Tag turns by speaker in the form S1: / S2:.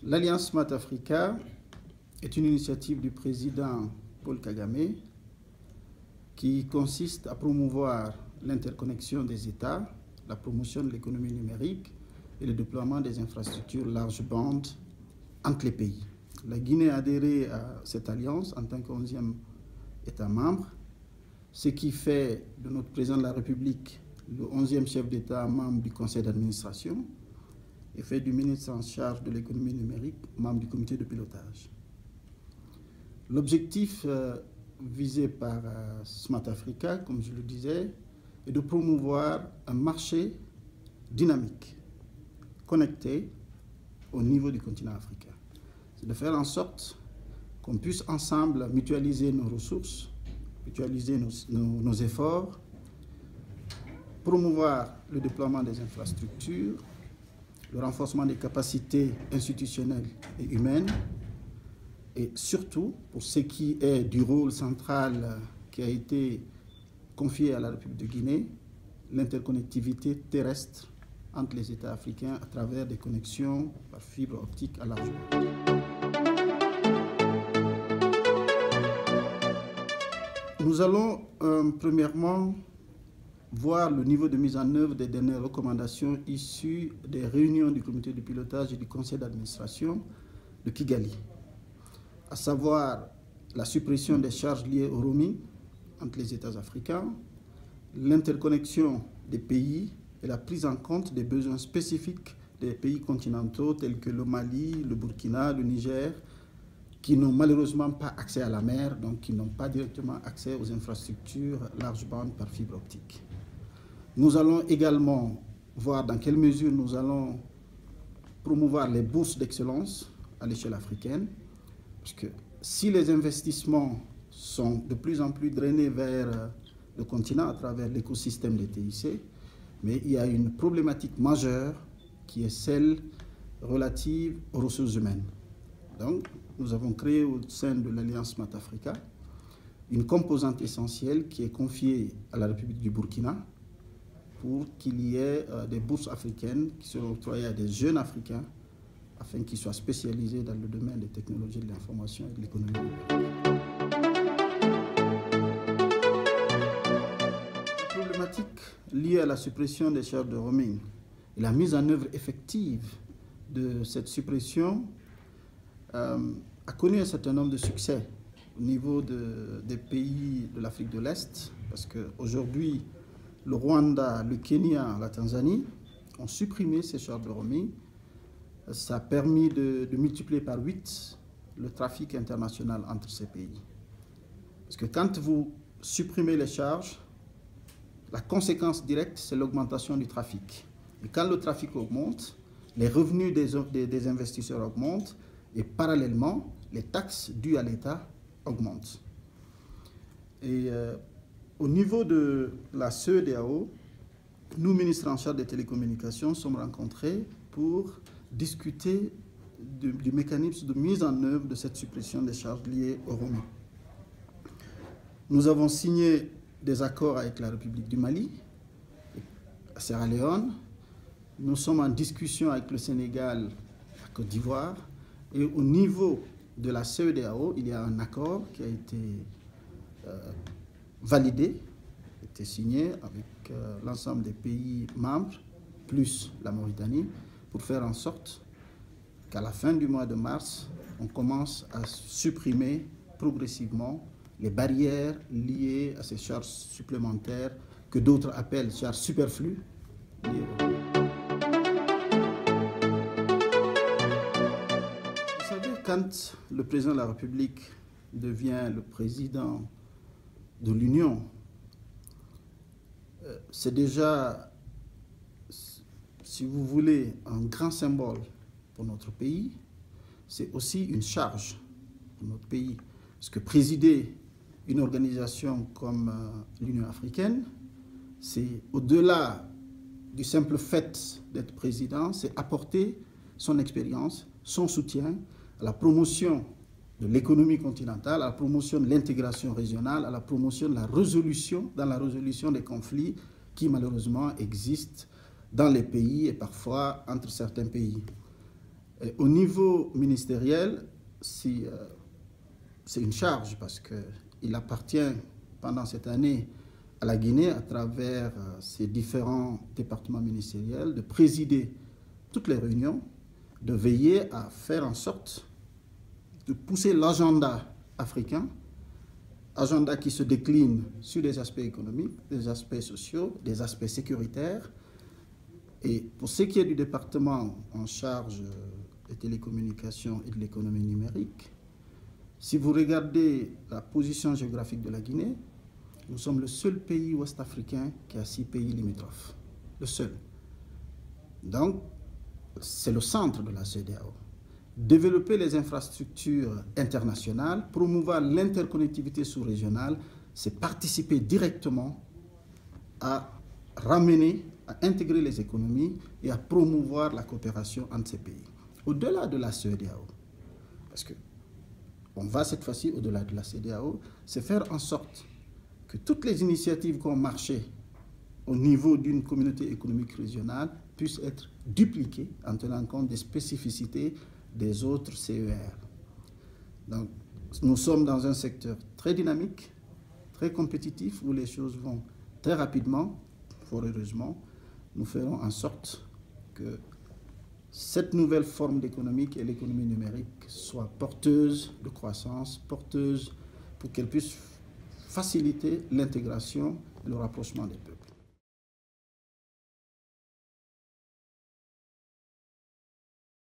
S1: L'Alliance Smart Africa est une initiative du président Paul Kagame qui consiste à promouvoir l'interconnexion des États, la promotion de l'économie numérique et le déploiement des infrastructures large bande entre les pays. La Guinée a adhéré à cette alliance en tant qu'11e État membre, ce qui fait de notre président de la République le 11e chef d'État membre du conseil d'administration et fait du ministre en charge de l'économie numérique membre du comité de pilotage. L'objectif visé par Smart Africa, comme je le disais, est de promouvoir un marché dynamique, connecté au niveau du continent africain. C'est de faire en sorte qu'on puisse ensemble mutualiser nos ressources, mutualiser nos efforts, promouvoir le déploiement des infrastructures, le renforcement des capacités institutionnelles et humaines, et surtout, pour ce qui est du rôle central qui a été confié à la République de Guinée, l'interconnectivité terrestre entre les États africains à travers des connexions par fibre optique à large bande. Nous allons premièrement voir le niveau de mise en œuvre des dernières recommandations issues des réunions du comité de pilotage et du conseil d'administration de Kigali, à savoir la suppression des charges liées au roaming entre les États africains, l'interconnexion des pays et la prise en compte des besoins spécifiques des pays continentaux tels que le Mali, le Burkina, le Niger, qui n'ont malheureusement pas accès à la mer, donc qui n'ont pas directement accès aux infrastructures large bande par fibre optique. Nous allons également voir dans quelle mesure nous allons promouvoir les bourses d'excellence à l'échelle africaine, parce que si les investissements sont de plus en plus drainés vers le continent à travers l'écosystème des TIC, mais il y a une problématique majeure qui est celle relative aux ressources humaines. Donc, nous avons créé au sein de l'Alliance Smart Africa une composante essentielle qui est confiée à la République du Burkina pour qu'il y ait des bourses africaines qui seront octroyées à des jeunes Africains afin qu'ils soient spécialisés dans le domaine des technologies de l'information et de l'économie numérique. La problématique liée à la suppression des charges de roaming et la mise en œuvre effective de cette suppression a connu un certain nombre de succès au niveau des pays de l'Afrique de l'Est, parce qu'aujourd'hui, le Rwanda, le Kenya, la Tanzanie ont supprimé ces charges de roaming. Ça a permis de multiplier par 8 le trafic international entre ces pays. Parce que quand vous supprimez les charges, la conséquence directe, c'est l'augmentation du trafic. Et quand le trafic augmente, les revenus des investisseurs augmentent et parallèlement, les taxes dues à l'État augmentent. Et au niveau de la CEDEAO, nous, ministres en charge des télécommunications, sommes rencontrés pour discuter du mécanisme de mise en œuvre de cette suppression des charges liées au roaming. Nous avons signé des accords avec la République du Mali, la Sierra Leone. Nous sommes en discussion avec le Sénégal, la Côte d'Ivoire. Et au niveau de la CEDEAO, il y a un accord qui a été validé, a été signé avec l'ensemble des pays membres, plus la Mauritanie, pour faire en sorte qu'à la fin du mois de mars, on commence à supprimer progressivement les barrières liées à ces charges supplémentaires que d'autres appellent charges superflues. Vous savez, quand le président de la République devient le président de l'Union, c'est déjà, si vous voulez, un grand symbole pour notre pays. C'est aussi une charge pour notre pays. Parce que présider une organisation comme l'Union africaine, c'est au-delà du simple fait d'être président, c'est apporter son expérience, son soutien à la promotion de l'économie continentale, à la promotion de l'intégration régionale, à la promotion de la résolution, des conflits qui malheureusement existent dans les pays et parfois entre certains pays. Et au niveau ministériel, c'est une charge parce qu'il appartient pendant cette année à la Guinée, à travers ses différents départements ministériels, de présider toutes les réunions, de veiller à faire en sorte de pousser l'agenda africain, agenda qui se décline sur des aspects économiques, des aspects sociaux, des aspects sécuritaires. Et pour ce qui est du département en charge des télécommunications et de l'économie numérique, si vous regardez la position géographique de la Guinée, nous sommes le seul pays ouest-africain qui a 6 pays limitrophes. Le seul. Donc, c'est le centre de la CEDEAO. Développer les infrastructures internationales, promouvoir l'interconnectivité sous-régionale, c'est participer directement à ramener, à intégrer les économies et à promouvoir la coopération entre ces pays. Au-delà de la CEDEAO, parce qu'on va cette fois-ci au-delà de la CEDEAO, c'est faire en sorte que toutes les initiatives qui ont marché au niveau d'une communauté économique régionale puissent être dupliquées en tenant compte des spécificités des autres CER. Donc, nous sommes dans un secteur très dynamique, très compétitif, où les choses vont très rapidement, fort heureusement. Nous ferons en sorte que cette nouvelle forme d'économie, qui est l'économie numérique, soit porteuse de croissance, porteuse pour qu'elle puisse faciliter l'intégration et le rapprochement des peuples.